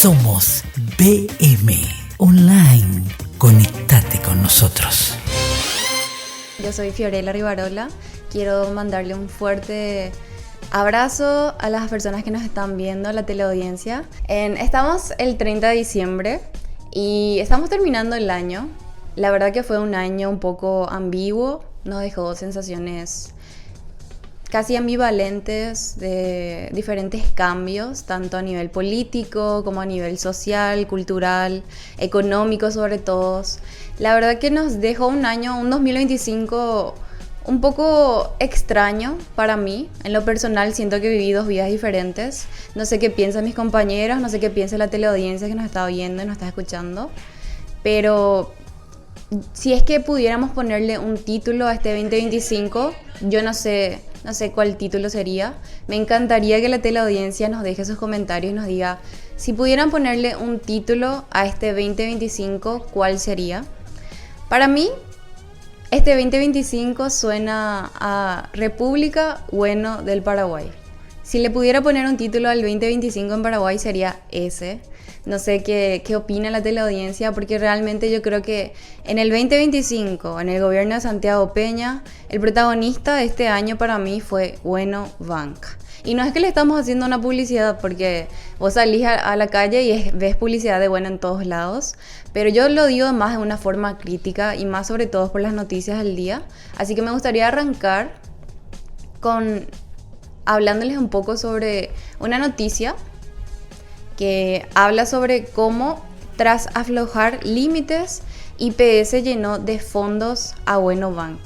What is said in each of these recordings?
Somos BM Online. Conéctate con nosotros. Yo soy Fiorella Rivarola. Quiero mandarle un fuerte abrazo a las personas que nos están viendo, la teleaudiencia. Estamos el 30 de diciembre y estamos terminando el año. La verdad que fue un año un poco ambiguo. Nos dejó sensaciones casi ambivalentes de diferentes cambios, tanto a nivel político como a nivel social, cultural, económico sobre todo. La verdad que nos dejó un 2025 un poco extraño para mí. En lo personal siento que viví dos vidas diferentes. No sé qué piensan mis compañeros, no sé qué piensa la teleaudiencia que nos está viendo y nos está escuchando, pero si es que pudiéramos ponerle un título a este 2025, yo no sé cuál título sería. Me encantaría que la teleaudiencia nos deje sus comentarios y nos diga, si pudieran ponerle un título a este 2025, ¿cuál sería? Para mí, este 2025 suena a República Bueno del Paraguay. Si le pudiera poner un título al 2025 en Paraguay sería ese. No sé qué opina la teleaudiencia, porque realmente yo creo que en el 2025, en el gobierno de Santiago Peña, el protagonista de este año para mí fue Bueno Bank. Y no es que le estamos haciendo una publicidad, porque vos salís a la calle y ves publicidad de Bueno en todos lados, pero yo lo digo más de una forma crítica y más sobre todo por las noticias del día. Así que me gustaría arrancar hablándoles un poco sobre una noticia que habla sobre cómo, tras aflojar límites, IPS llenó de fondos a Bueno Bank.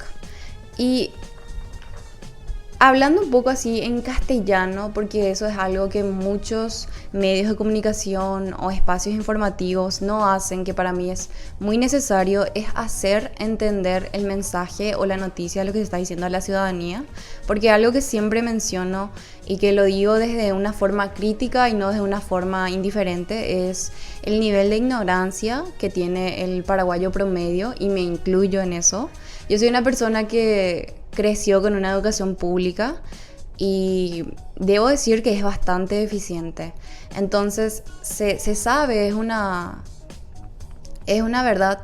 Y hablando un poco así en castellano, porque eso es algo que muchos medios de comunicación o espacios informativos no hacen, que para mí es muy necesario, es hacer entender el mensaje o la noticia de lo que se está diciendo a la ciudadanía, porque algo que siempre menciono y que lo digo desde una forma crítica y no desde una forma indiferente es el nivel de ignorancia que tiene el paraguayo promedio, y me incluyo en eso. Yo soy una persona que creció con una educación pública y debo decir que es bastante deficiente. Entonces se sabe, es una verdad,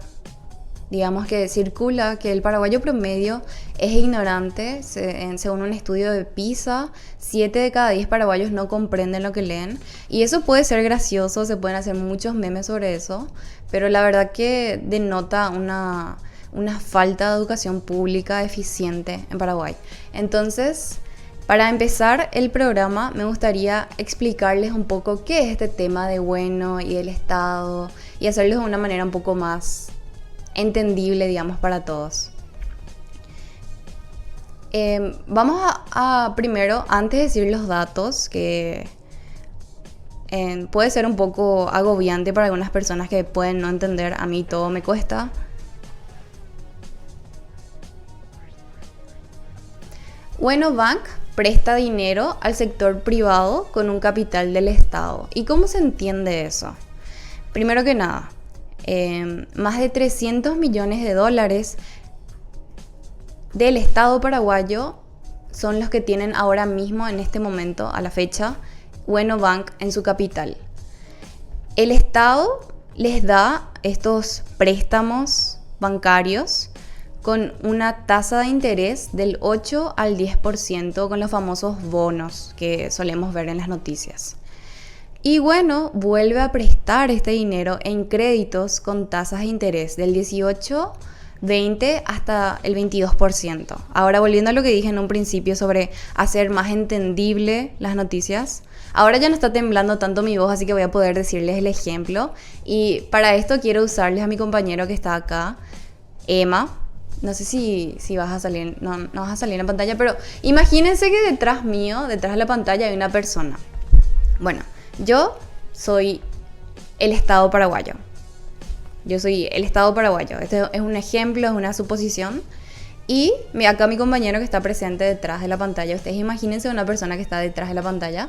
digamos, que circula, que el paraguayo promedio es ignorante. Según un estudio de PISA, 7 de cada 10 paraguayos no comprenden lo que leen. Y eso puede ser gracioso, se pueden hacer muchos memes sobre eso, pero la verdad que denota una falta de educación pública eficiente en Paraguay. Entonces, para empezar el programa, me gustaría explicarles un poco qué es este tema de Bueno y del Estado, y hacerlo de una manera un poco más entendible, digamos, para todos. Vamos a primero, antes de decir los datos, que puede ser un poco agobiante para algunas personas que pueden no entender. A mí todo me cuesta. Bueno Bank presta dinero al sector privado con un capital del Estado. ¿Y cómo se entiende eso? Primero que nada, más de 300 millones de dólares del Estado paraguayo son los que tienen ahora mismo, en este momento, a la fecha, Bueno Bank en su capital. El Estado les da estos préstamos bancarios con una tasa de interés del 8 al 10%, con los famosos bonos que solemos ver en las noticias. Y Bueno vuelve a prestar este dinero en créditos con tasas de interés del 18, 20 hasta el 22%. Ahora, volviendo a lo que dije en un principio sobre hacer más entendible las noticias, ahora ya no está temblando tanto mi voz, así que voy a poder decirles el ejemplo. Y para esto quiero usarles a mi compañero que está acá, Emma. No sé si vas a salir, no vas a salir en pantalla, pero imagínense que detrás mío, detrás de la pantalla, hay una persona. Bueno, yo soy el Estado paraguayo. Este es un ejemplo, es una suposición. Y acá mi compañero que está presente detrás de la pantalla, ustedes imagínense una persona que está detrás de la pantalla,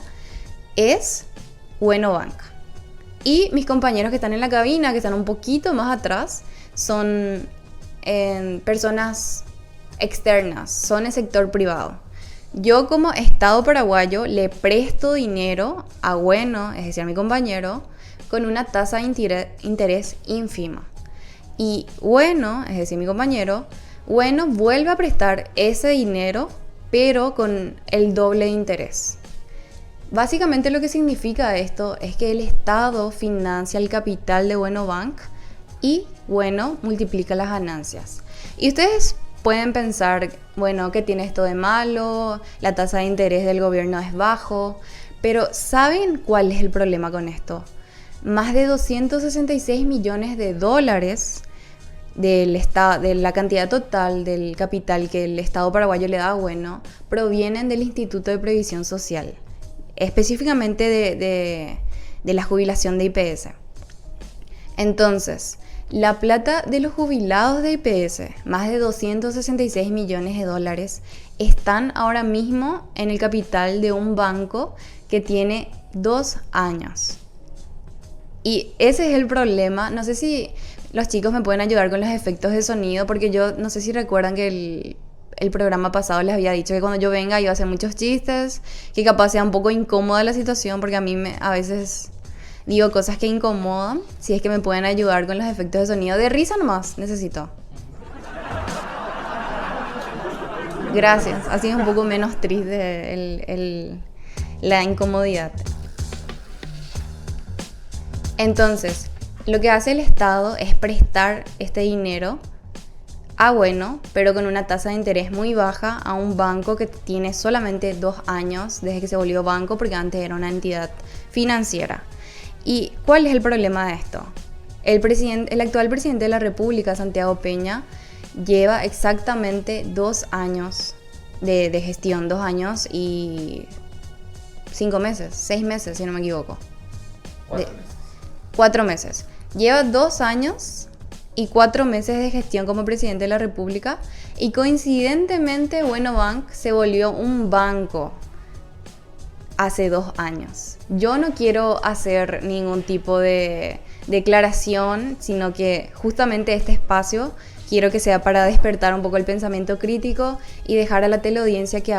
es Bueno Bank. Y mis compañeros que están en la cabina, que están un poquito más atrás, son personas externas, son el sector privado. Yo como Estado paraguayo le presto dinero a Bueno, es decir, a mi compañero, con una tasa de interés ínfima. Y Bueno, es decir, mi compañero, Bueno vuelve a prestar ese dinero, pero con el doble de interés. Básicamente lo que significa esto es que el Estado financia el capital de Bueno Bank y Bueno multiplica las ganancias. Y ustedes pueden pensar, bueno, ¿qué tiene esto de malo? La tasa de interés del gobierno es bajo. Pero ¿saben cuál es el problema con esto? Más de 266 millones de dólares de la cantidad total del capital que el Estado paraguayo le da a Bueno provienen del Instituto de Previsión Social, específicamente de la jubilación de IPS. Entonces, la plata de los jubilados de IPS, más de 266 millones de dólares, están ahora mismo en el capital de un banco que tiene 2 años. Y ese es el problema. No sé si los chicos me pueden ayudar con los efectos de sonido, porque yo no sé si recuerdan que el programa pasado les había dicho que cuando yo venga iba a hacer muchos chistes, que capaz sea un poco incómoda la situación, porque a mí a veces digo cosas que incomodan. Si es que me pueden ayudar con los efectos de sonido. De risa nomás necesito. Gracias. Así es un poco menos triste la incomodidad. Entonces, lo que hace el Estado es prestar este dinero a Bueno, pero con una tasa de interés muy baja, a un banco que tiene solamente 2 años desde que se volvió banco, porque antes era una entidad financiera. ¿Y cuál es el problema de esto? El actual presidente de la República, Santiago Peña, lleva exactamente 2 años de gestión, 2 años y 5 meses, 6 meses, si no me equivoco. 4 meses. Lleva 2 años y 4 meses de gestión como presidente de la República, y coincidentemente Bueno Bank se volvió un banco hace 2 años. Yo no quiero hacer ningún tipo de declaración, sino que justamente este espacio quiero que sea para despertar un poco el pensamiento crítico y dejar a la teleaudiencia que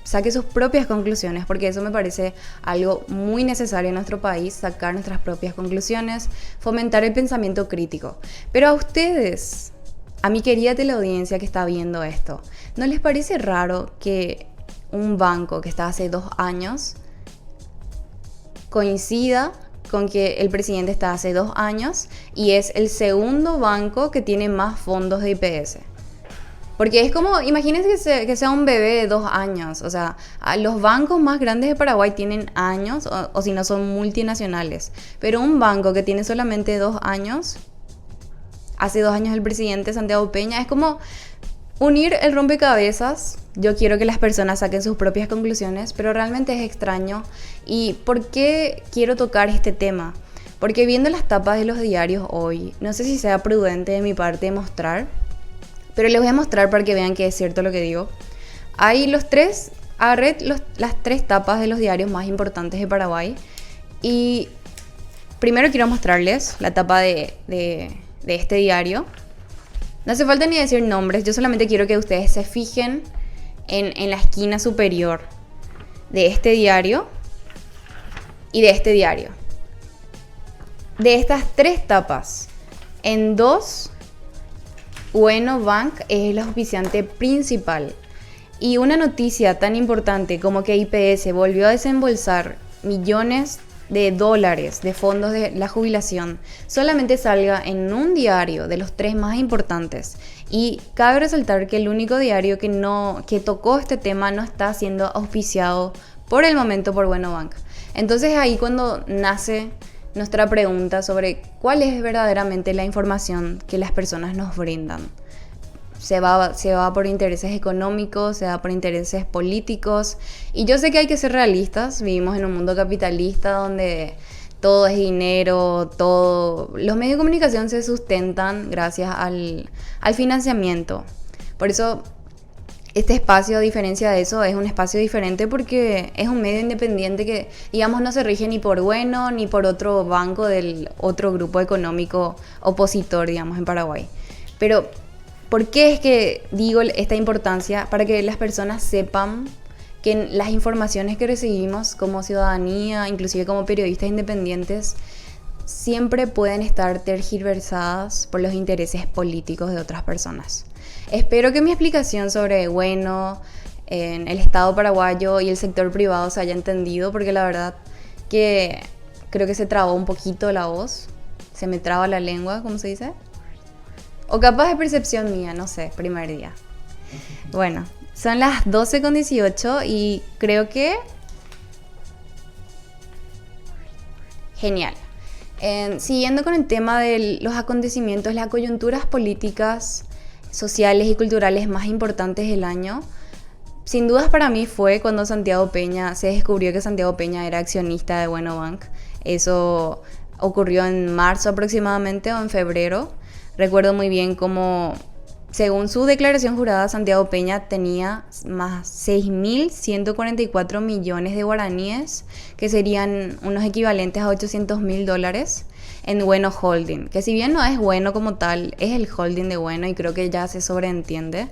saque sus propias conclusiones, porque eso me parece algo muy necesario en nuestro país, sacar nuestras propias conclusiones, fomentar el pensamiento crítico. Pero a ustedes, a mi querida teleaudiencia que está viendo esto, ¿no les parece raro que un banco que está hace 2 años coincida con que el presidente está hace 2 años y es el segundo banco que tiene más fondos de IPS? Porque es como, imagínense que sea un bebé de 2 años. O sea, los bancos más grandes de Paraguay tienen años, o si no son multinacionales. Pero un banco que tiene solamente 2 años, hace 2 años el presidente Santiago Peña, es como unir el rompecabezas. Yo quiero que las personas saquen sus propias conclusiones, pero realmente es extraño. ¿Y por qué quiero tocar este tema? Porque viendo las tapas de los diarios hoy, no sé si sea prudente de mi parte mostrar, pero les voy a mostrar para que vean que es cierto lo que digo. Hay agarré las 3 tapas de los diarios más importantes de Paraguay, y primero quiero mostrarles la tapa de este diario. No hace falta ni decir nombres, yo solamente quiero que ustedes se fijen en la esquina superior de este diario y de este diario. De estas 3 tapas, en 2, Bueno Bank es el auspiciante principal. Y una noticia tan importante como que IPS volvió a desembolsar millones de dólares de fondos de la jubilación solamente salga en un diario de los 3 más importantes. Y cabe resaltar que el único diario que tocó este tema no está siendo auspiciado por el momento por Bueno Bank. Entonces ahí cuando nace nuestra pregunta sobre cuál es verdaderamente la información que las personas nos brindan. Se va por intereses económicos, se va por intereses políticos. Y yo sé que hay que ser realistas. Vivimos en un mundo capitalista donde todo es dinero, los medios de comunicación se sustentan gracias al financiamiento. Por eso este espacio, a diferencia de eso, es un espacio diferente porque es un medio independiente que, digamos, no se rige ni por Bueno ni por otro banco del otro grupo económico opositor, digamos, en Paraguay. Pero, ¿por qué es que digo esta importancia? Para que las personas sepan que las informaciones que recibimos como ciudadanía, inclusive como periodistas independientes, siempre pueden estar tergiversadas por los intereses políticos de otras personas. Espero que mi explicación sobre, bueno, en el Estado paraguayo y el sector privado se haya entendido, porque la verdad que creo que se trabó un poquito la voz, se me traba la lengua, ¿cómo se dice? O capaz de percepción mía, no sé, primer día. Bueno, son las 12:18 y creo que... Genial. Siguiendo con el tema de los acontecimientos, las coyunturas políticas, sociales y culturales más importantes del año, sin dudas para mí fue cuando Santiago Peña, se descubrió que Santiago Peña era accionista de Bueno Bank. Eso ocurrió en marzo aproximadamente o en febrero. Recuerdo muy bien cómo, según su declaración jurada, Santiago Peña tenía más 6.144 millones de guaraníes, que serían unos equivalentes a $800.000 en Bueno Holding, que si bien no es Bueno como tal, es el holding de Bueno y creo que ya se sobreentiende.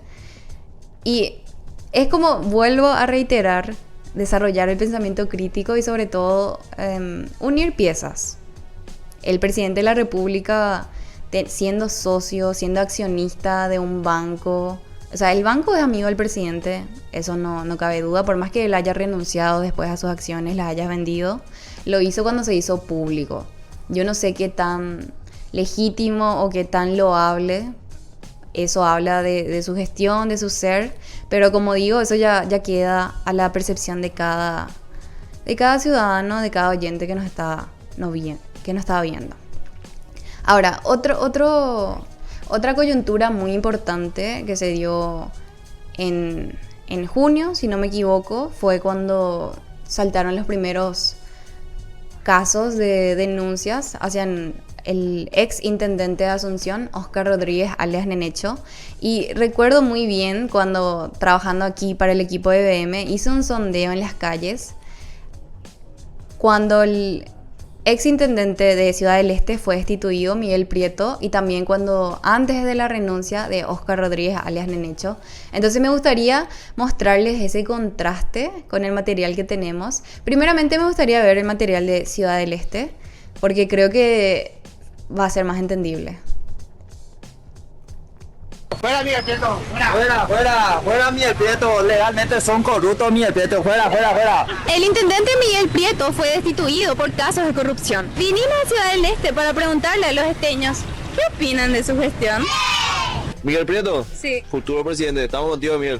Y es como, vuelvo a reiterar, desarrollar el pensamiento crítico y sobre todo unir piezas. El presidente de la República siendo socio, siendo accionista de un banco. O sea, el banco es amigo del presidente, eso no cabe duda, por más que él haya renunciado después a sus acciones, las haya vendido, lo hizo cuando se hizo público. Yo no sé qué tan legítimo o qué tan loable, eso habla de su gestión, de su ser, pero como digo, eso ya queda a la percepción de cada ciudadano, de cada oyente que nos está viendo. Ahora, otra coyuntura muy importante que se dio en junio, si no me equivoco, fue cuando saltaron los primeros casos de denuncias hacia el ex intendente de Asunción, Óscar Rodríguez, alias Nenecho. Y recuerdo muy bien cuando, trabajando aquí para el equipo de BM, hice un sondeo en las calles cuando el ex intendente de Ciudad del Este fue destituido, Miguel Prieto, y también cuando antes de la renuncia de Óscar Rodríguez, alias Nenecho. Entonces me gustaría mostrarles ese contraste con el material que tenemos. Primeramente me gustaría ver el material de Ciudad del Este, porque creo que va a ser más entendible. Fuera Miguel Prieto, fuera Miguel Prieto, legalmente son corruptos Miguel Prieto, fuera. El intendente Miguel Prieto fue destituido por casos de corrupción. Vinimos a Ciudad del Este para preguntarle a los esteños, ¿qué opinan de su gestión? Miguel Prieto, Sí. futuro presidente, estamos contigo, Miguel.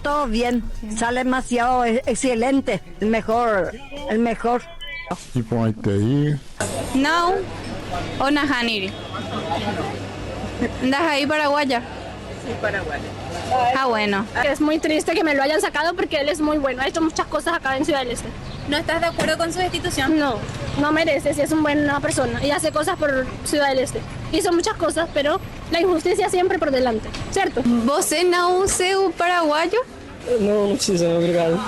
Todo bien, sale demasiado excelente, el mejor. Y por ahí. No, o Najaniri. ¿Andas ahí paraguaya? Sí, paraguaya. Ah, bueno. Es muy triste que me lo hayan sacado porque él es muy bueno, ha hecho muchas cosas acá en Ciudad del Este. ¿No estás de acuerdo con su destitución? No merece, si es una buena persona y hace cosas por Ciudad del Este. Hizo muchas cosas, pero la injusticia siempre por delante, ¿cierto? ¿Vos no seu paraguayo? No, muchísimas obrigado.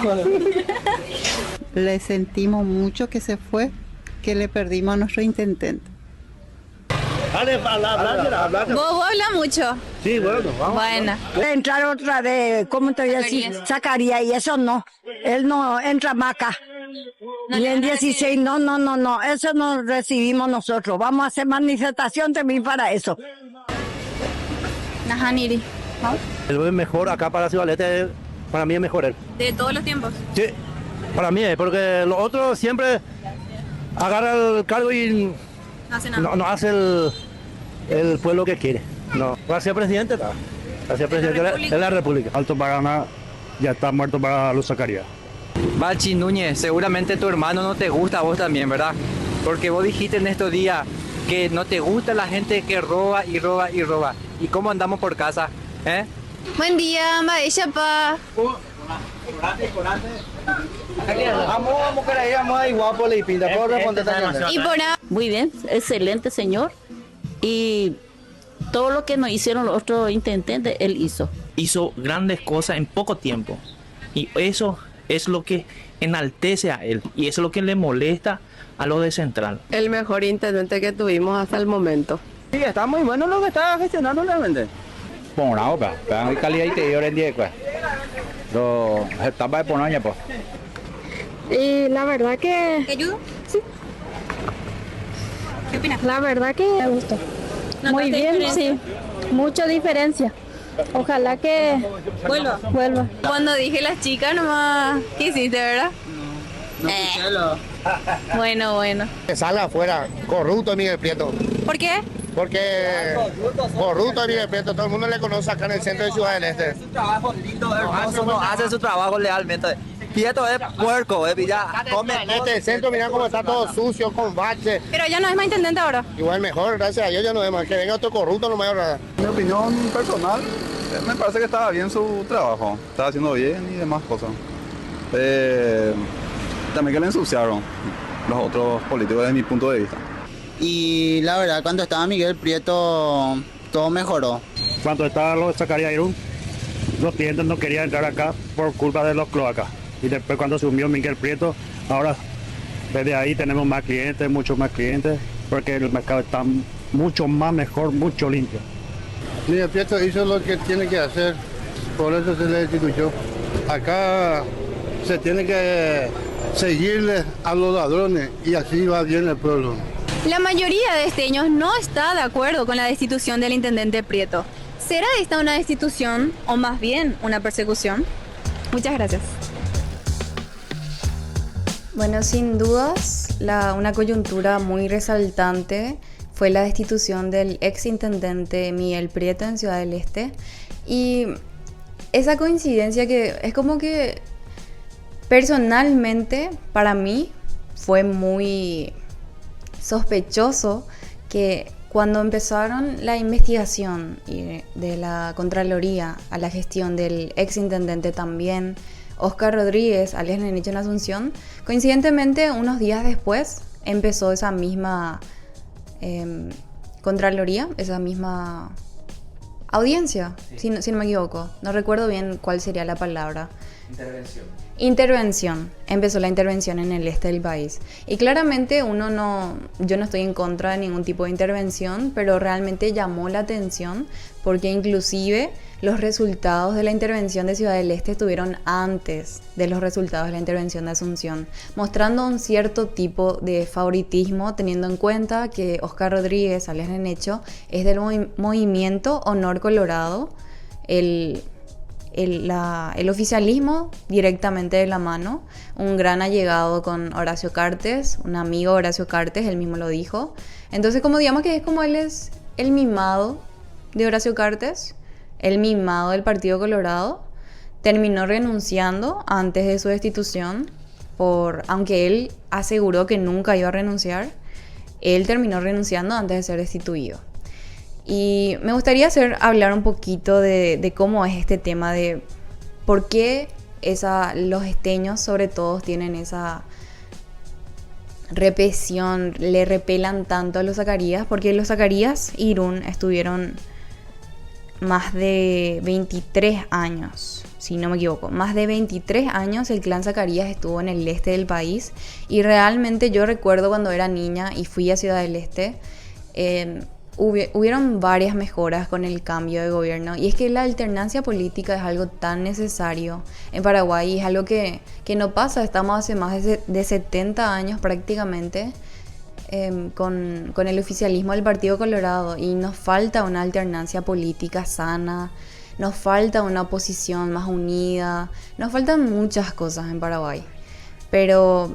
Le sentimos mucho que se fue, que le perdimos a nuestro intendente. Habla. Vos habla mucho. Sí, bueno, vamos. Bueno. Entrar otra vez, ¿cómo te voy a decir? Zacarías, y eso no. Él no entra más acá. Y en 16, no, eso no recibimos nosotros. Vamos a hacer manifestación también para eso. Najaniri. El mejor acá para Ciudad del Este, para mí es mejor él. ¿De todos los tiempos? Sí, para mí es, porque los otros siempre agarran el cargo y No hace nada. no hace el pueblo que quiere. No, gracias presidente, gracias presidente de la República. Alto Paraná ya está muerto para los Zacarías. Bachi Núñez, seguramente tu hermano no te gusta a vos también, ¿verdad? Porque vos dijiste en estos días que no te gusta la gente que roba y roba y roba. ¿Y cómo andamos por casa? Buen día, Maishapa. Vamos que ahí, vamos ahí, guapo, le pinta. ¿Puedo responder también? Y por ahora, Muy bien, excelente señor. Y todo lo que nos hicieron los otros intendentes, él hizo. Hizo grandes cosas en poco tiempo. Y eso es lo que enaltece a él. Y eso es lo que le molesta a los de Central. El mejor intendente que tuvimos hasta el momento. Sí, está muy bueno lo que está gestionando realmente. Bueno, calidad interior en 10, Etapa de Ponoña, pues. Y la verdad que... ¿Te ayudo? Sí. ¿Qué opinas? La verdad que me gustó. Muy bien, sí. Mucha diferencia. Ojalá que vuelva. Cuando dije las chicas nomás, ¿qué hiciste, verdad? Bueno. Que salga afuera, corrupto Miguel Prieto. ¿Por qué? Porque corrupto Miguel Prieto, todo el mundo le conoce acá en el centro de Ciudad del Este. Su trabajo lindo, hermoso, no hace su trabajo lealmente. Prieto es puerco, ya come. En este centro, mira cómo está todo sucio, con baches. Pero ya no es más intendente ahora. Igual mejor, gracias a Dios ya no es más. Que venga otro corrupto no me ahorra. Mi opinión personal, me parece que estaba bien su trabajo. Estaba haciendo bien y demás cosas. También que le ensuciaron los otros políticos desde mi punto de vista. Y la verdad, cuando estaba Miguel Prieto, todo mejoró. Cuando estaba los Zacarías Irún, los clientes no querían entrar acá por culpa de los cloacas. Y después cuando subió Miguel Prieto, ahora desde ahí tenemos más clientes, muchos más clientes, porque el mercado está mucho más mejor, mucho limpio. Miguel Prieto hizo lo que tiene que hacer, por eso se le destituyó. Acá se tiene que seguirle a los ladrones y así va bien el pueblo. La mayoría de esteños no está de acuerdo con la destitución del intendente Prieto. ¿Será esta una destitución o más bien una persecución? Muchas gracias. Bueno, sin dudas, una coyuntura muy resaltante fue la destitución del ex intendente Miguel Prieto en Ciudad del Este. Y esa coincidencia que es como que personalmente para mí fue muy sospechoso que cuando empezaron la investigación de la Contraloría a la gestión del ex intendente también, Oscar Rodríguez, alias Nenecho en Asunción, coincidentemente unos días después empezó esa misma Contraloría, esa misma audiencia, si no me equivoco. No recuerdo bien cuál sería la palabra. Intervención. Empezó la intervención en el este del país. Y claramente yo no estoy en contra de ningún tipo de intervención, pero realmente llamó la atención porque inclusive los resultados de la intervención de Ciudad del Este estuvieron antes de los resultados de la intervención de Asunción, mostrando un cierto tipo de favoritismo, teniendo en cuenta que Oscar Rodríguez, alias Nenecho, es del movimiento Honor Colorado, el oficialismo directamente de la mano, un gran allegado con Horacio Cartes, un amigo de Horacio Cartes, él mismo lo dijo. Entonces, como digamos que es como él es el mimado de Horacio Cartes, el mimado del Partido Colorado, terminó renunciando antes de su destitución, aunque él aseguró que nunca iba a renunciar, él terminó renunciando antes de ser destituido. Y me gustaría hablar un poquito de cómo es este tema de por qué los esteños sobre todo tienen esa represión, le repelan tanto a los Zacarías, porque los Zacarías Irún estuvieron más de 23 años, si no me equivoco, más de 23 años el clan Zacarías estuvo en el este del país, y realmente yo recuerdo cuando era niña y fui a Ciudad del Este, hubieron varias mejoras con el cambio de gobierno, y es que la alternancia política es algo tan necesario en Paraguay, es algo que no pasa. Estamos hace más de 70 años prácticamente con el oficialismo del Partido Colorado, y nos falta una alternancia política sana, nos falta una oposición más unida, nos faltan muchas cosas en Paraguay. Pero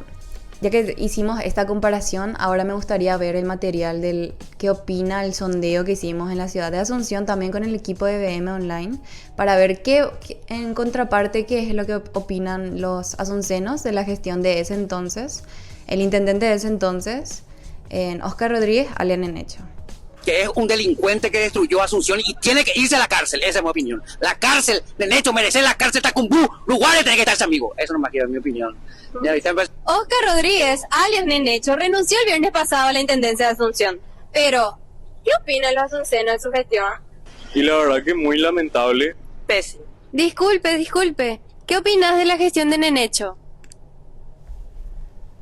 ya que hicimos esta comparación, ahora me gustaría ver el material del qué opina el sondeo que hicimos en la ciudad de Asunción, también con el equipo de BM Online, para ver en contraparte qué es lo que opinan los asuncenos de la gestión de ese entonces, el intendente de ese entonces, Oscar Rodríguez, alias Nenecho. Que es un delincuente que destruyó Asunción y tiene que irse a la cárcel, esa es mi opinión. La cárcel, Nenecho, merece la cárcel Tacumbú, lugares tiene que estar ese amigo. Eso no me queda, mi opinión. Oscar Rodríguez, alias Nenecho, renunció el viernes pasado a la intendencia de Asunción. Pero, ¿qué opinan los asuncenos de su gestión? Y la verdad que muy lamentable. Pésimo. Disculpe. ¿Qué opinas de la gestión de Nenecho?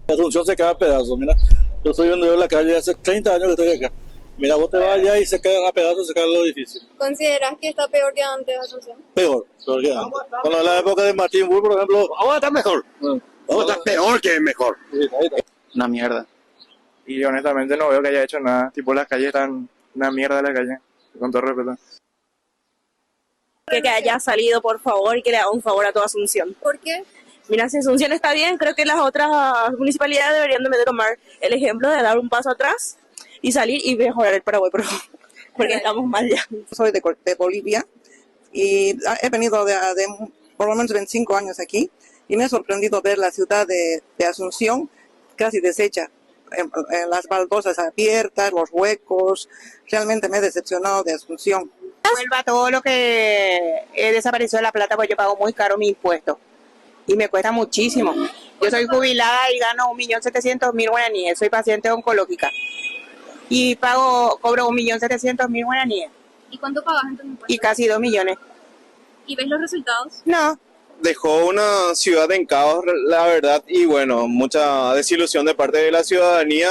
Asunción se cae a pedazos, mira. Yo soy vendedor de la calle hace 30 años que estoy acá. Mira, vos te vas allá y se quedan a pedazos, se caen los edificios. ¿Consideras que está peor que antes, Asunción? Peor que antes. Cuando en la época de Martín Bull, por ejemplo, Ahora está mejor. Ahora está peor que mejor. Una mierda. Y honestamente no veo que haya hecho nada. Tipo, las calles están una mierda la calle, con todo respeto. Que haya salido, por favor, y que le haga un favor a toda Asunción. ¿Por qué? Mira, si Asunción está bien, creo que las otras municipalidades deberían de tomar el ejemplo de dar un paso atrás y salir y mejorar el Paraguay, porque estamos mal ya. Soy de Bolivia y he venido de por lo menos 25 años aquí y me ha sorprendido ver la ciudad de Asunción casi deshecha. Las baldosas abiertas, los huecos, realmente me he decepcionado de Asunción. Vuelva todo lo que desapareció de la plata, porque yo pago muy caro mi impuesto y me cuesta muchísimo. Yo soy jubilada y gano 1.700.000 guaraníes, soy paciente oncológica y cobro 1.700.000 guaraníes. ¿Y cuánto pagas en tu impuesto? Y casi 2 millones. ¿Y ves los resultados? No. Dejó una ciudad en caos, la verdad, y bueno, mucha desilusión de parte de la ciudadanía.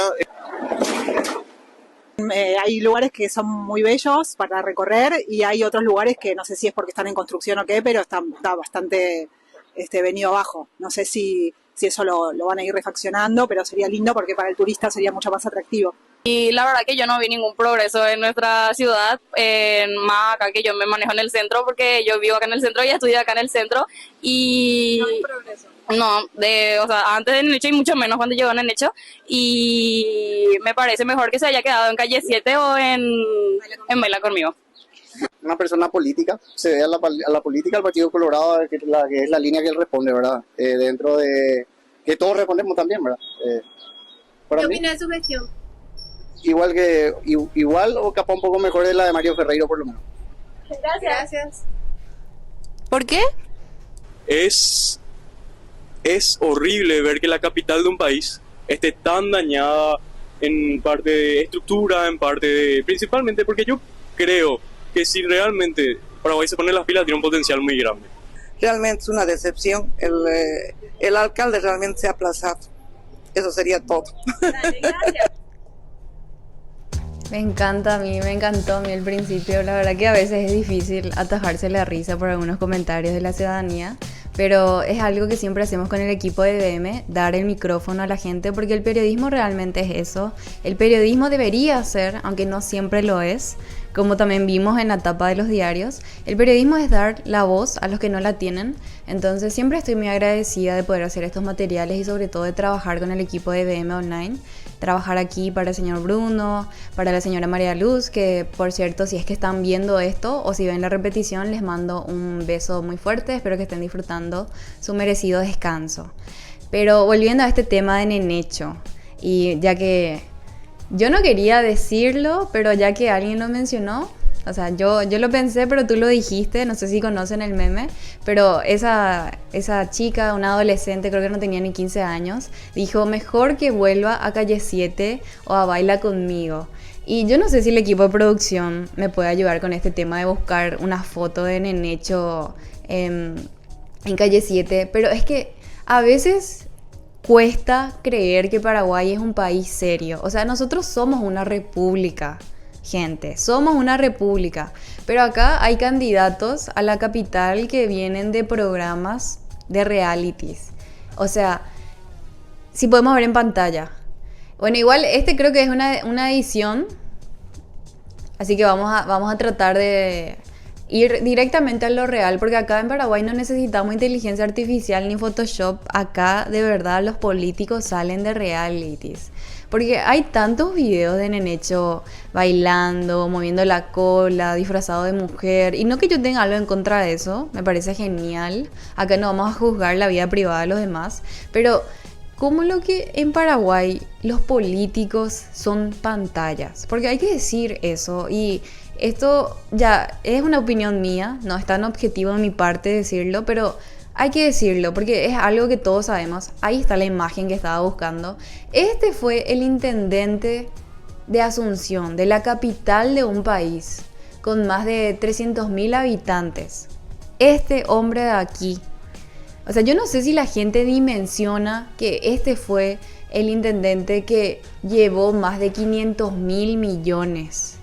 Hay lugares que son muy bellos para recorrer y hay otros lugares que no sé si es porque están en construcción o qué, pero está bastante venido abajo. No sé si eso lo van a ir refaccionando, pero sería lindo porque para el turista sería mucho más atractivo. Y la verdad que yo no vi ningún progreso en nuestra ciudad, más acá que yo me manejo en el centro, porque yo vivo acá en el centro y estudio acá en el centro. Y no hay progreso. No, o sea, antes de Nenecho y mucho menos cuando llegó Nenecho. Y me parece mejor que se haya quedado en calle 7 o en Baila Conmigo. Una persona política, se ve a la política del Partido Colorado, que es la línea que él responde, ¿verdad? Dentro de que todos respondemos también, ¿verdad? ¿Qué opina de su gestión? Igual o capaz un poco mejor de la de Mario Ferreiro, por lo menos. Gracias. ¿Por qué? Es horrible ver que la capital de un país esté tan dañada en parte de estructura, principalmente porque yo creo que si realmente Paraguay se pone las pilas tiene un potencial muy grande. Realmente es una decepción. El alcalde realmente se ha aplazado. Eso sería todo. Dale, gracias. Me encantó a mí el principio. La verdad que a veces es difícil atajarse la risa por algunos comentarios de la ciudadanía, pero es algo que siempre hacemos con el equipo de BM, dar el micrófono a la gente, porque el periodismo realmente es eso. El periodismo debería ser, aunque no siempre lo es, como también vimos en la tapa de los diarios, el periodismo es dar la voz a los que no la tienen. Entonces siempre estoy muy agradecida de poder hacer estos materiales y sobre todo de trabajar con el equipo de BM Online. Trabajar aquí para el señor Bruno, para la señora María Luz, que por cierto, si es que están viendo esto o si ven la repetición, les mando un beso muy fuerte. Espero que estén disfrutando su merecido descanso. Pero volviendo a este tema de Nenecho, y ya que yo no quería decirlo, pero ya que alguien lo mencionó, o sea, yo lo pensé, pero tú lo dijiste, no sé si conocen el meme, pero esa chica, una adolescente, creo que no tenía ni 15 años, dijo, mejor que vuelva a Calle 7 o a Baila Conmigo. Y yo no sé si el equipo de producción me puede ayudar con este tema de buscar una foto de Nenecho en Calle 7, pero es que a veces cuesta creer que Paraguay es un país serio. O sea, nosotros somos una república. Gente, somos una república, pero acá hay candidatos a la capital que vienen de programas de realities. O sea, si podemos ver en pantalla. Bueno, igual creo que es una edición, así que vamos a tratar de ir directamente a lo real, porque acá en Paraguay no necesitamos inteligencia artificial ni Photoshop. Acá de verdad los políticos salen de realities. Porque hay tantos videos de Nenecho bailando, moviendo la cola, disfrazado de mujer. Y no que yo tenga algo en contra de eso, me parece genial. Acá no vamos a juzgar la vida privada de los demás. Pero, ¿cómo lo que en Paraguay los políticos son pantallas? Porque hay que decir eso. Y esto ya es una opinión mía, no es tan objetivo de mi parte decirlo, pero hay que decirlo porque es algo que todos sabemos. Ahí está la imagen que estaba buscando. Este fue el intendente de Asunción, de la capital de un país con más de 300.000 habitantes. Este hombre de aquí. O sea, yo no sé si la gente dimensiona que este fue el intendente que llevó más de 500.000 millones.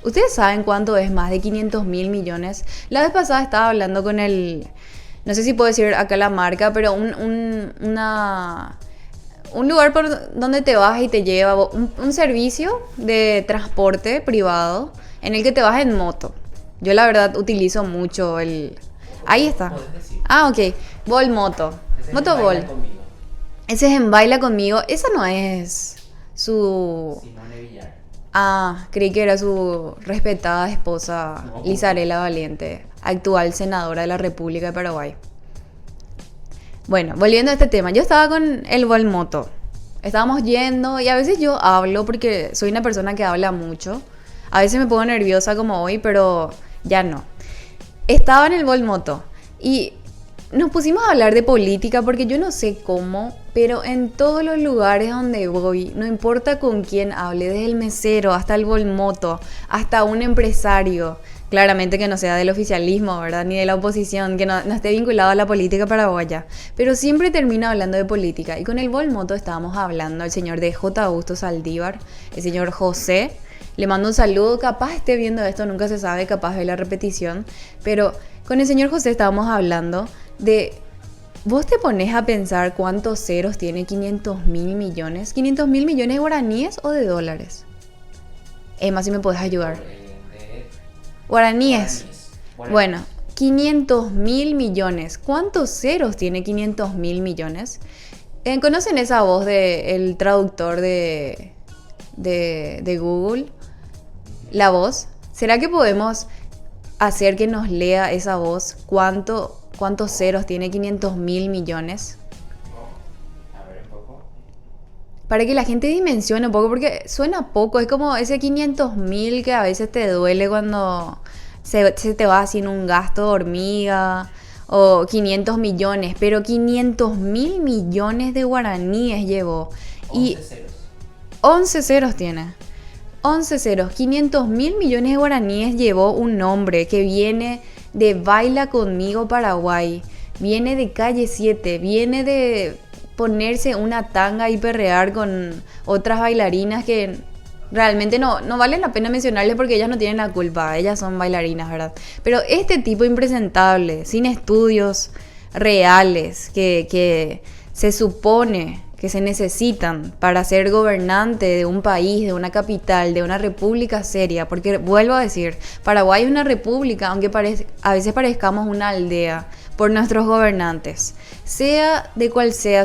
¿Ustedes saben cuánto es más de 500.000 millones? La vez pasada estaba hablando con no sé si puedo decir acá la marca, pero un lugar por donde te vas y te lleva, un servicio de transporte privado en el que te vas en moto. Yo la verdad utilizo mucho Ahí está. Ah, ok. Bol Moto. Moto Bol. Ese es en Baila Conmigo. Esa no es su... Ah, creí que era su respetada esposa, Lizarela Valiente, actual senadora de la República de Paraguay. Bueno, volviendo a este tema, yo estaba con el Volmoto. Estábamos yendo y a veces yo hablo porque soy una persona que habla mucho. A veces me pongo nerviosa como hoy, pero ya no. Estaba en el Volmoto y nos pusimos a hablar de política porque yo no sé cómo, pero en todos los lugares donde voy, no importa con quién hable, desde el mesero hasta el Volmoto, hasta un empresario, claramente que no sea del oficialismo, ¿verdad? Ni de la oposición, que no esté vinculado a la política paraguaya, pero siempre termina hablando de política. Y con el Volmoto estábamos hablando el señor de J. Augusto Saldívar, el señor José. Le mando un saludo, capaz esté viendo esto, nunca se sabe, capaz ve la repetición, pero con el señor José estábamos hablando de... ¿Vos te pones a pensar cuántos ceros tiene 500.000 millones? ¿500.000 millones de guaraníes o de dólares? Emma, si me podés ayudar. Guaraníes. Bueno, 500.000 millones. ¿Cuántos ceros tiene 500.000 millones? ¿Conocen esa voz del traductor de Google? La voz. ¿Será que podemos hacer que nos lea esa voz? ¿Cuántos ceros tiene 500.000 millones? Para que la gente dimensione un poco, porque suena poco. Es como ese 500.000 que a veces te duele cuando se te va haciendo un gasto de hormiga. O 500 millones. Pero 500.000 millones de guaraníes llevó. 11 ceros tiene. 11 ceros. 500.000 millones de guaraníes llevó un hombre que viene de Baila Conmigo Paraguay. Viene de Calle 7. Viene de ponerse una tanga y perrear con otras bailarinas que realmente no vale la pena mencionarles porque ellas no tienen la culpa. Ellas son bailarinas, ¿verdad? Pero este tipo impresentable, sin estudios reales que se supone que se necesitan para ser gobernante de un país, de una capital, de una república seria, porque vuelvo a decir, Paraguay es una república, aunque a veces parezcamos una aldea por nuestros gobernantes, sea de cual sea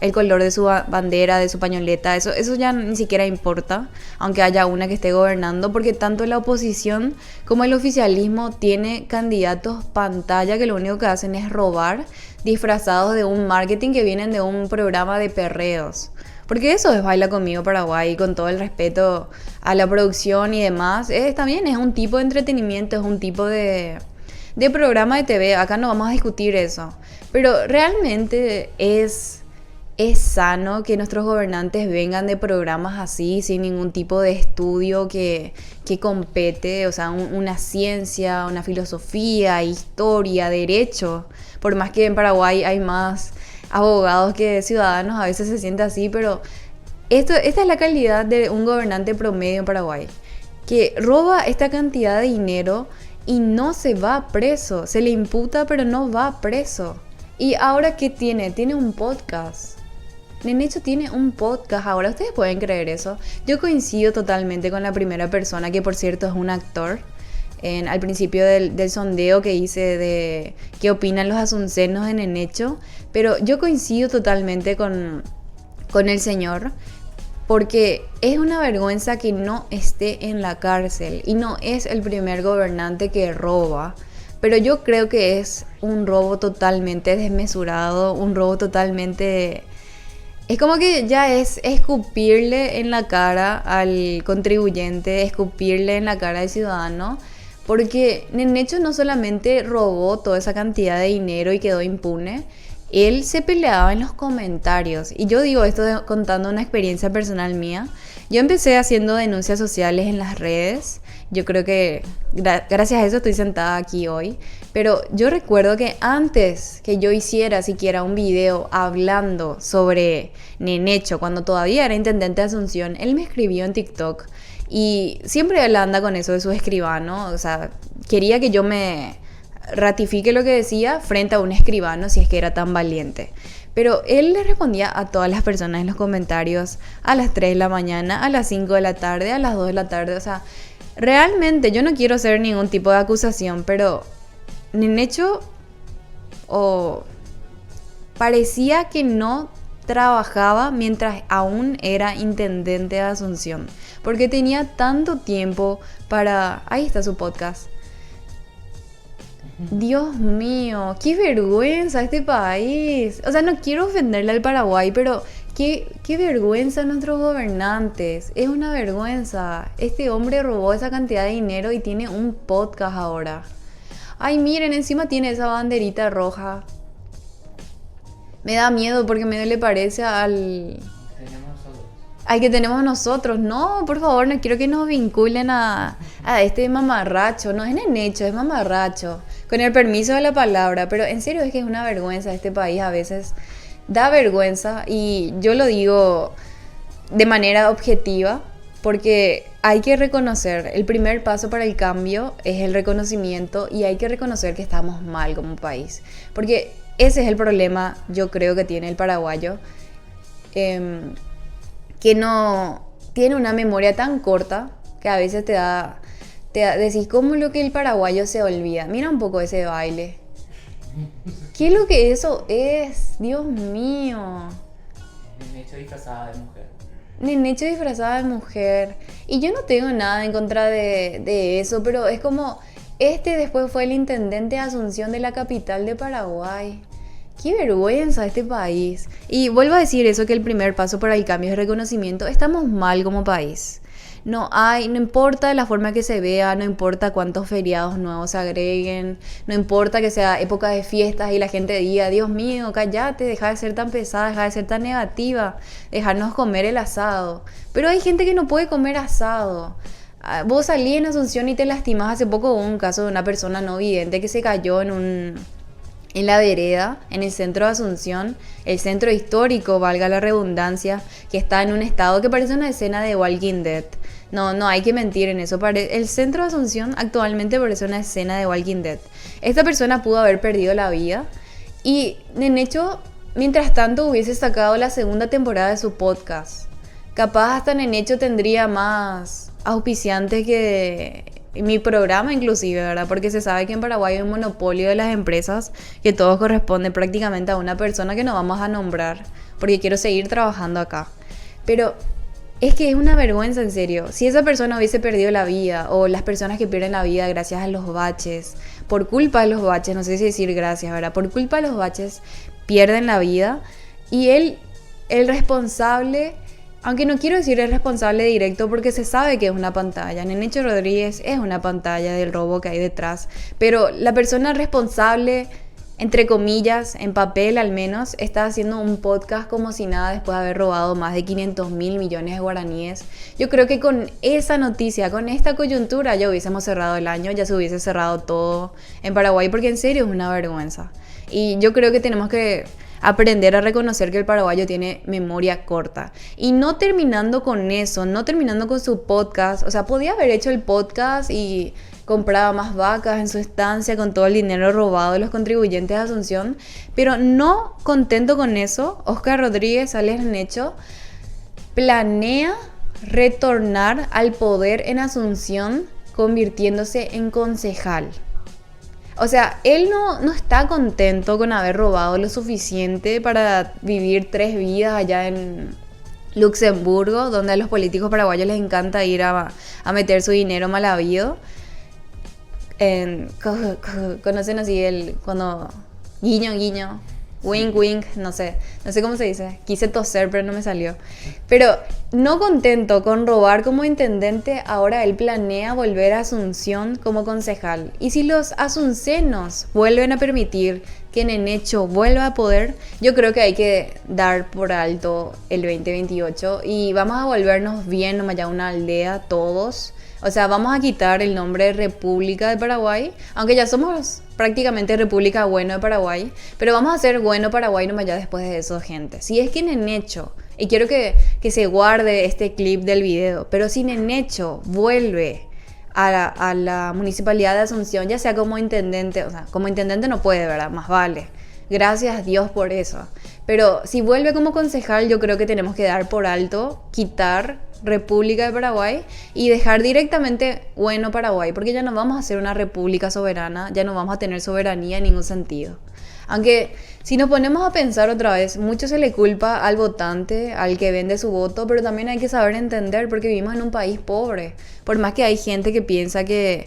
el color de su bandera, de su pañoleta, eso ya ni siquiera importa, aunque haya una que esté gobernando, porque tanto la oposición como el oficialismo tiene candidatos pantalla que lo único que hacen es robar, disfrazados de un marketing que vienen de un programa de perreos. Porque eso es Baila Conmigo Paraguay, con todo el respeto a la producción y demás. También es un tipo de entretenimiento, es un tipo de programa de TV. Acá no vamos a discutir eso. Pero realmente es sano que nuestros gobernantes vengan de programas así, sin ningún tipo de estudio que compete, o sea, una ciencia, una filosofía, historia, derecho. Por más que en Paraguay hay más abogados que ciudadanos, a veces se siente así, pero esta es la calidad de un gobernante promedio en Paraguay, que roba esta cantidad de dinero y no se va preso, se le imputa pero no va preso. ¿Y ahora qué tiene? Tiene un podcast. Nenecho tiene un podcast ahora, ¿ustedes pueden creer eso? Yo coincido totalmente con la primera persona, que por cierto es un actor. Al principio del sondeo que hice de qué opinan los asuncenos de Nenecho, pero yo coincido totalmente con el señor, porque es una vergüenza que no esté en la cárcel y no es el primer gobernante que roba, pero yo creo que es un robo totalmente desmesurado, un robo totalmente... Es como que ya es escupirle en la cara al contribuyente, escupirle en la cara al ciudadano, porque Nenecho no solamente robó toda esa cantidad de dinero y quedó impune, él se peleaba en los comentarios. Y yo digo esto contando una experiencia personal mía. Yo empecé haciendo denuncias sociales en las redes. Yo creo que gracias a eso estoy sentada aquí hoy. Pero yo recuerdo que antes que yo hiciera siquiera un video hablando sobre Nenecho, cuando todavía era intendente de Asunción, él me escribió en TikTok. Y siempre él anda con eso de su escribano. O sea, quería que yo me ratifique lo que decía frente a un escribano si es que era tan valiente. Pero él le respondía a todas las personas en los comentarios a las 3 de la mañana, a las 5 de la tarde, a las 2 de la tarde. O sea, realmente yo no quiero hacer ningún tipo de acusación, pero Nenecho parecía que no trabajaba mientras aún era intendente de Asunción, porque tenía tanto tiempo para... Ahí está su podcast. Dios mío, qué vergüenza este país. O sea, no quiero ofenderle al Paraguay, pero qué vergüenza nuestros gobernantes. Es una vergüenza. Este hombre robó esa cantidad de dinero y tiene un podcast ahora. Ay, miren, encima tiene esa banderita roja. Me da miedo porque medio le parece al que tenemos nosotros. No, por favor, no quiero que nos vinculen a este mamarracho. No es Nenecho, es mamarracho. Con el permiso de la palabra. Pero en serio es que es una vergüenza este país a veces. Da vergüenza y yo lo digo de manera objetiva porque hay que reconocer, el primer paso para el cambio es el reconocimiento y hay que reconocer que estamos mal como país. Porque ese es el problema, yo creo que tiene el paraguayo. Que no tiene una memoria tan corta que a veces te decís, ¿cómo es lo que el paraguayo se olvida? Mira un poco ese baile. ¿Qué es lo que eso es? Dios mío. Nenecho disfrazada de mujer. Nenecho disfrazada de mujer. Y yo no tengo nada en contra de eso, pero es como... después fue el intendente de Asunción de la capital de Paraguay. Qué vergüenza este país. Y vuelvo a decir eso, que el primer paso para el cambio es reconocimiento. Estamos mal como país. No importa la forma que se vea, no importa cuántos feriados nuevos se agreguen, no importa que sea época de fiestas y la gente diga, Dios mío, cállate, deja de ser tan pesada, deja de ser tan negativa, dejarnos comer el asado. Pero hay gente que no puede comer asado. Vos salí en Asunción y te lastimás. Hace poco hubo un caso de una persona no vidente que se cayó en la vereda, en el centro de Asunción, el centro histórico, valga la redundancia, que está en un estado que parece una escena de Walking Dead. No hay que mentir en eso. El centro de Asunción actualmente parece una escena de Walking Dead. Esta persona pudo haber perdido la vida y Nenecho, mientras tanto, hubiese sacado la segunda temporada de su podcast. Capaz hasta Nenecho tendría más auspiciantes que mi programa inclusive, ¿verdad? Porque se sabe que en Paraguay hay un monopolio de las empresas que todo corresponde prácticamente a una persona que no vamos a nombrar porque quiero seguir trabajando acá. Pero es que es una vergüenza, en serio. Si esa persona hubiese perdido la vida, o las personas que pierden la vida gracias a los baches, por culpa de los baches, no sé si decir gracias, ¿verdad? Por culpa de los baches pierden la vida y el responsable... Aunque no quiero decir el responsable directo porque se sabe que es una pantalla. Nenecho Rodríguez es una pantalla del robo que hay detrás. Pero la persona responsable, entre comillas, en papel al menos, está haciendo un podcast como si nada después de haber robado más de 500.000 millones de guaraníes. Yo creo que con esa noticia, con esta coyuntura, ya hubiésemos cerrado el año, ya se hubiese cerrado todo en Paraguay porque en serio es una vergüenza. Y yo creo que tenemos que aprender a reconocer que el paraguayo tiene memoria corta. Y no terminando con eso, no terminando con su podcast. O sea, podía haber hecho el podcast y compraba más vacas en su estancia con todo el dinero robado de los contribuyentes de Asunción. Pero no contento con eso, Óscar Rodríguez Sales Nenecho planea retornar al poder en Asunción convirtiéndose en concejal. O sea, él no está contento con haber robado lo suficiente para vivir 3 vidas allá en Luxemburgo, donde a los políticos paraguayos les encanta ir a meter su dinero mal habido. Conocen así cuando guiño, guiño, wink, wink, no sé cómo se dice. Quise toser, pero no me salió. Pero no contento con robar como intendente, ahora él planea volver a Asunción como concejal. Y si los asuncenos vuelven a permitir que Nenecho vuelva a poder, yo creo que hay que dar por alto el 2028 y vamos a volvernos bien nomás ya una aldea todos. O sea, vamos a quitar el nombre de República de Paraguay, aunque ya somos prácticamente República Bueno de Paraguay, pero vamos a hacer Bueno Paraguay nomás ya después de eso, gente. Si es que Nenecho, y quiero que se guarde este clip del video, pero si Nenecho vuelve a la Municipalidad de Asunción, ya sea como intendente, o sea, como intendente no puede, ¿verdad? Más vale. Gracias a Dios por eso. Pero si vuelve como concejal, yo creo que tenemos que dar por alto, quitar República de Paraguay y dejar directamente Bueno Paraguay, porque ya no vamos a ser una república soberana, ya no vamos a tener soberanía en ningún sentido. Aunque si nos ponemos a pensar otra vez, mucho se le culpa al votante, al que vende su voto, pero también hay que saber entender porque vivimos en un país pobre. Por más que hay gente que piensa que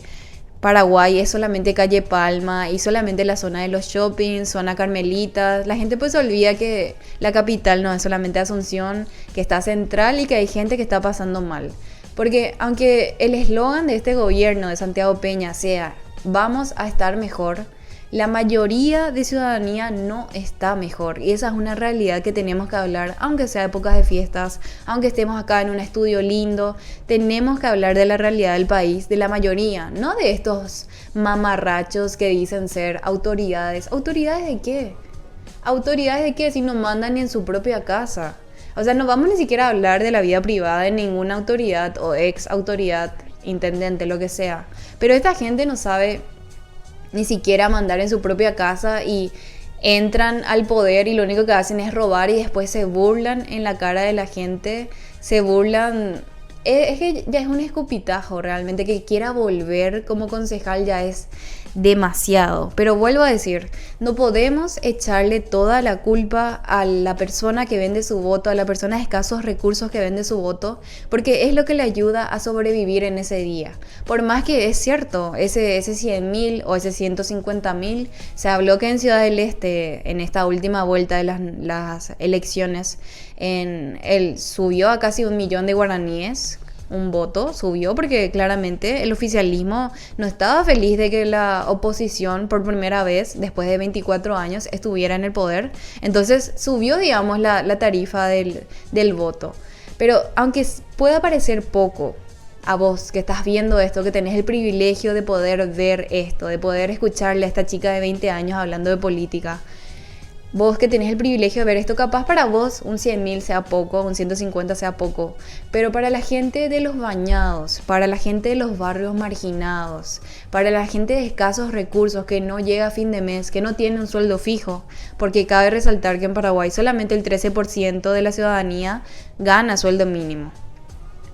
Paraguay es solamente calle Palma y solamente la zona de los shoppings, zona Carmelitas, la gente pues se olvida que la capital no es solamente Asunción, que está central y que hay gente que está pasando mal. Porque aunque el eslogan de este gobierno de Santiago Peña sea vamos a estar mejor, la mayoría de ciudadanía no está mejor y esa es una realidad que tenemos que hablar, aunque sea épocas de fiestas, aunque estemos acá en un estudio lindo, tenemos que hablar de la realidad del país, de la mayoría, no de estos mamarrachos que dicen ser autoridades. ¿Autoridades de qué? ¿Autoridades de qué si no mandan ni en su propia casa? O sea, no vamos ni siquiera a hablar de la vida privada de ninguna autoridad o ex autoridad, intendente, lo que sea, pero esta gente no sabe ni siquiera mandar en su propia casa y entran al poder y lo único que hacen es robar y después se burlan en la cara de la gente, se burlan. Es que ya es un escupitajo realmente, que quiera volver como concejal ya es demasiado. Pero vuelvo a decir, no podemos echarle toda la culpa a la persona que vende su voto, a la persona de escasos recursos que vende su voto, porque es lo que le ayuda a sobrevivir en ese día. Por más que es cierto, ese 100.000 o ese 150.000, se habló que en Ciudad del Este, en esta última vuelta de las elecciones, subió a casi 1 millón de guaraníes. Un voto subió porque claramente el oficialismo no estaba feliz de que la oposición por primera vez después de 24 años estuviera en el poder. Entonces subió, digamos, la tarifa del voto. Pero aunque pueda parecer poco a vos que estás viendo esto, que tenés el privilegio de poder ver esto, de poder escucharle a esta chica de 20 años hablando de política, vos que tenés el privilegio de ver esto, capaz para vos un 100.000 sea poco, un 150 sea poco, pero para la gente de los bañados, para la gente de los barrios marginados, para la gente de escasos recursos que no llega a fin de mes, que no tiene un sueldo fijo, porque cabe resaltar que en Paraguay solamente el 13% de la ciudadanía gana sueldo mínimo.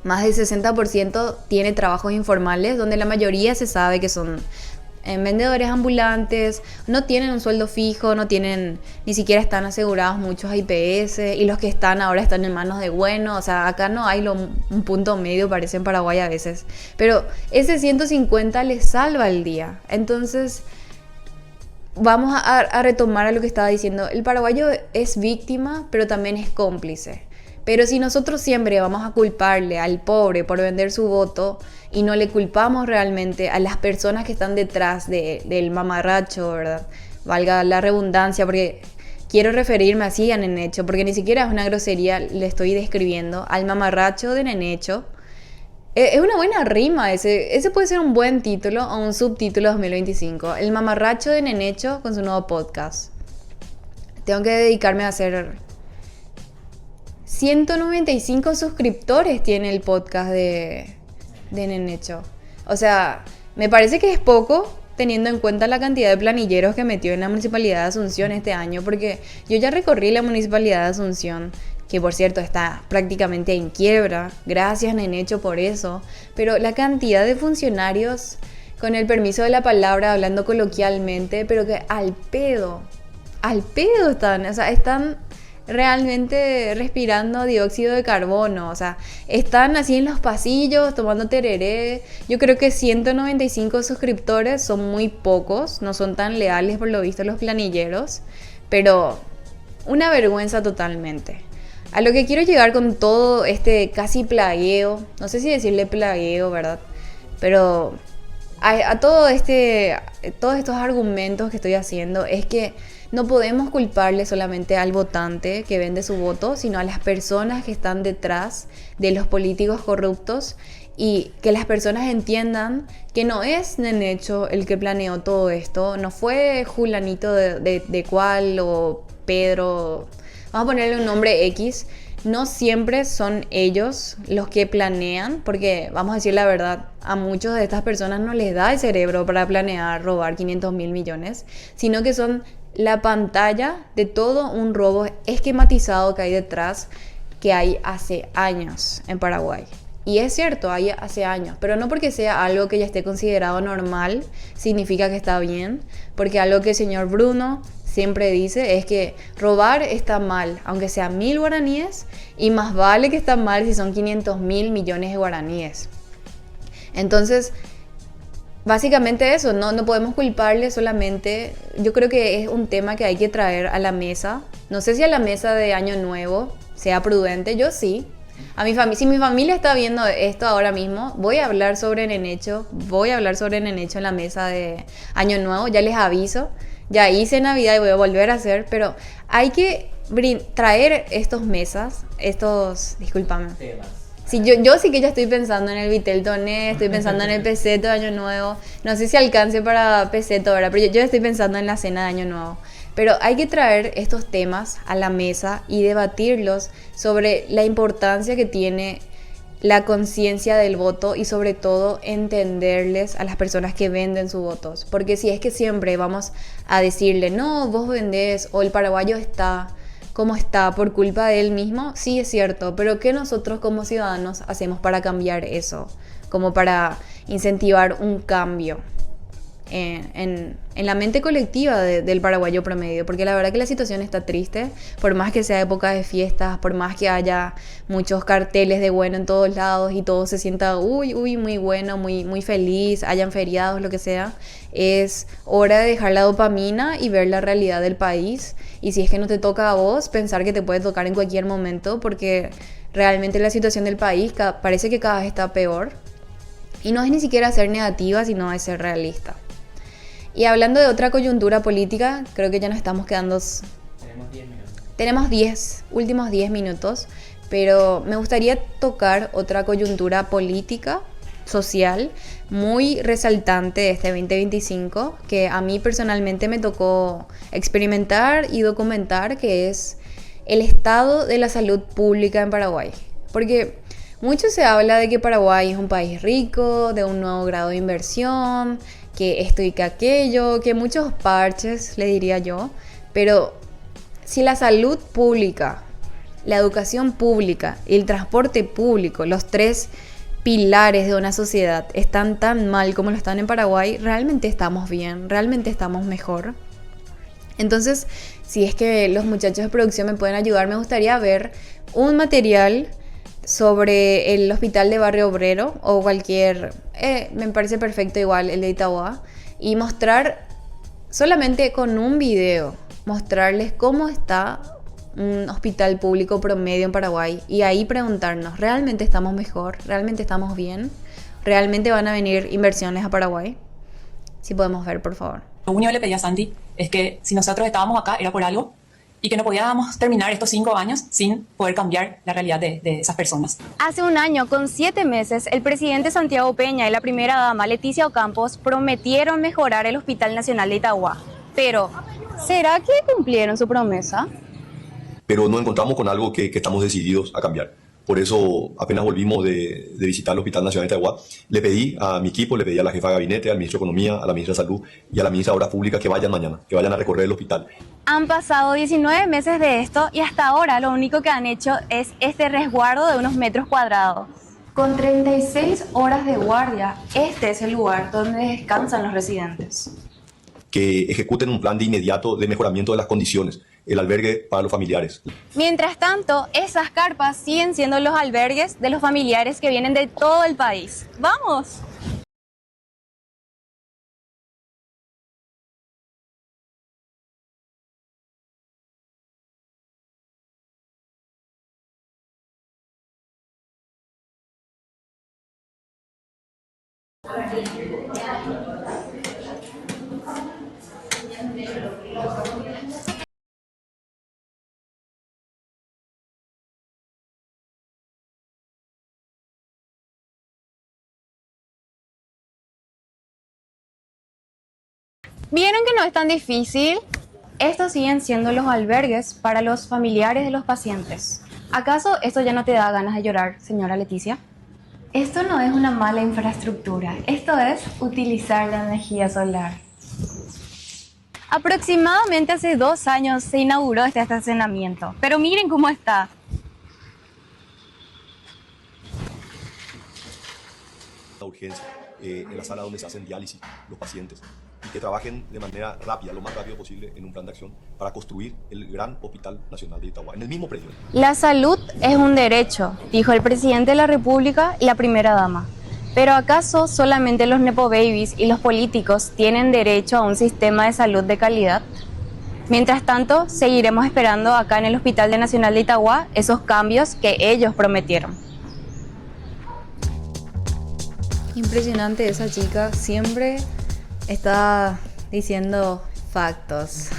Más del 60% tiene trabajos informales, donde la mayoría se sabe que son vendedores ambulantes, no tienen un sueldo fijo, no tienen, ni siquiera están asegurados muchos IPS, y los que están ahora están en manos de Bueno. O sea, acá no hay un punto medio, parece en Paraguay a veces, pero ese 150 les salva el día. Entonces vamos a retomar a lo que estaba diciendo. El paraguayo es víctima, pero también es cómplice. Pero si nosotros siempre vamos a culparle al pobre por vender su voto y no le culpamos realmente a las personas que están detrás del mamarracho, ¿verdad? Valga la redundancia, porque quiero referirme así a Nenecho, porque ni siquiera es una grosería, le estoy describiendo al mamarracho de Nenecho. Es una buena rima, ese puede ser un buen título o un subtítulo 2025. El mamarracho de Nenecho con su nuevo podcast. Tengo que dedicarme a hacer... 195 suscriptores tiene el podcast de Nenecho. O sea, me parece que es poco teniendo en cuenta la cantidad de planilleros que metió en la Municipalidad de Asunción este año, porque yo ya recorrí la Municipalidad de Asunción, que por cierto está prácticamente en quiebra. Gracias, Nenecho, por eso. Pero la cantidad de funcionarios, con el permiso de la palabra, hablando coloquialmente, pero que al pedo están, o sea, están realmente respirando dióxido de carbono. O sea, están así en los pasillos tomando tereré. Yo creo que 195 suscriptores son muy pocos, no son tan leales por lo visto los planilleros, pero una vergüenza totalmente. A lo que quiero llegar con todo este casi plagueo, no sé si decirle plagueo, ¿verdad? Pero a todos estos argumentos que estoy haciendo es que no podemos culparle solamente al votante que vende su voto, sino a las personas que están detrás de los políticos corruptos, y que las personas entiendan que no es Nenecho el que planeó todo esto, no fue Julanito de cual o Pedro, vamos a ponerle un nombre X. No siempre son ellos los que planean, porque vamos a decir la verdad, a muchos de estas personas no les da el cerebro para planear robar 500.000 millones, sino que son la pantalla de todo un robo esquematizado que hay detrás, que hay hace años en Paraguay. Y es cierto, hay hace años, pero no porque sea algo que ya esté considerado normal, significa que está bien, porque algo que el señor Bruno siempre dice es que robar está mal, aunque sea 1.000 guaraníes, y más vale que está mal si son 500.000 millones de guaraníes. Entonces, básicamente eso, no podemos culparle solamente. Yo creo que es un tema que hay que traer a la mesa. No sé si a la mesa de Año Nuevo sea prudente, yo sí. Si mi familia está viendo esto ahora mismo, voy a hablar sobre Nenecho en la mesa de Año Nuevo, ya les aviso. Ya hice Navidad y voy a volver a hacer, pero hay que traer discúlpame. Sí, yo sí que ya estoy pensando en el Vitel Toné, estoy pensando en el peseto de Año Nuevo. No sé si alcance para peseto ahora, pero yo estoy pensando en la cena de Año Nuevo. Pero hay que traer estos temas a la mesa y debatirlos sobre la importancia que tiene la conciencia del voto, y sobre todo entenderles a las personas que venden sus votos. Porque si es que siempre vamos a decirle, no, vos vendés, o el paraguayo está como está por culpa de él mismo, sí es cierto, pero ¿qué nosotros como ciudadanos hacemos para cambiar eso? Como para incentivar un cambio en la mente colectiva del paraguayo promedio, porque la verdad que la situación está triste, por más que sea época de fiestas, por más que haya muchos carteles de bueno en todos lados y todo se sienta muy bueno, muy feliz, hayan feriados, lo que sea. Es hora de dejar la dopamina y ver la realidad del país, y si es que no te toca a vos, pensar que te puede tocar en cualquier momento, porque realmente la situación del país parece que cada vez está peor, y no es ni siquiera ser negativa, sino es ser realista. Y hablando de otra coyuntura política, creo que ya nos estamos quedando. Tenemos 10 minutos. Tenemos últimos 10 minutos, pero me gustaría tocar otra coyuntura política, social, muy resaltante de este 2025, que a mí personalmente me tocó experimentar y documentar, que es el estado de la salud pública en Paraguay. Porque mucho se habla de que Paraguay es un país rico, de un nuevo grado de inversión, que esto y que aquello, que muchos parches, le diría yo, pero si la salud pública, la educación pública y el transporte público, los tres pilares de una sociedad, están tan mal como lo están en Paraguay, realmente estamos bien, realmente estamos mejor. Entonces, si es que los muchachos de producción me pueden ayudar, me gustaría ver un material sobre el hospital de Barrio Obrero o cualquier, me parece perfecto igual el de Itauguá, y mostrar solamente con un video, mostrarles cómo está un hospital público promedio en Paraguay, y ahí preguntarnos, ¿realmente estamos mejor? ¿Realmente estamos bien? ¿Realmente van a venir inversiones a Paraguay? Si podemos ver, por favor. Lo único que le pedí a Santi es que si nosotros estábamos acá era por algo, y que no podíamos terminar estos 5 años sin poder cambiar la realidad de esas personas. Hace un año, con 7 meses, el presidente Santiago Peña y la primera dama Leticia Ocampos prometieron mejorar el Hospital Nacional de Itauguá. Pero, ¿será que cumplieron su promesa? Pero nos encontramos con algo que estamos decididos a cambiar. Por eso, apenas volvimos de visitar el Hospital Nacional de Itauguá, le pedí a mi equipo, le pedí a la jefa de gabinete, al ministro de Economía, a la ministra de Salud y a la ministra de Obras Públicas que vayan mañana, que vayan a recorrer el hospital. Han pasado 19 meses de esto y hasta ahora lo único que han hecho es este resguardo de unos metros cuadrados. Con 36 horas de guardia, este es el lugar donde descansan los residentes. Que ejecuten un plan de inmediato de mejoramiento de las condiciones, el albergue para los familiares. Mientras tanto, esas carpas siguen siendo los albergues de los familiares que vienen de todo el país. ¡Vamos! ¿Vieron que no es tan difícil? Estos siguen siendo los albergues para los familiares de los pacientes. ¿Acaso esto ya no te da ganas de llorar, señora Leticia? Esto no es una mala infraestructura, esto es utilizar la energía solar. Aproximadamente hace 2 años se inauguró este estacionamiento, pero miren cómo está. La urgencia, en la sala donde se hacen diálisis los pacientes, y que trabajen de manera rápida, lo más rápido posible, en un plan de acción para construir el gran Hospital Nacional de Itagua, en el mismo predio. La salud es un derecho, dijo el presidente de la República y la primera dama. ¿Pero acaso solamente los nepo babies y los políticos tienen derecho a un sistema de salud de calidad? Mientras tanto, seguiremos esperando acá en el Hospital Nacional de Itagua esos cambios que ellos prometieron. Impresionante, esa chica siempre está diciendo factos.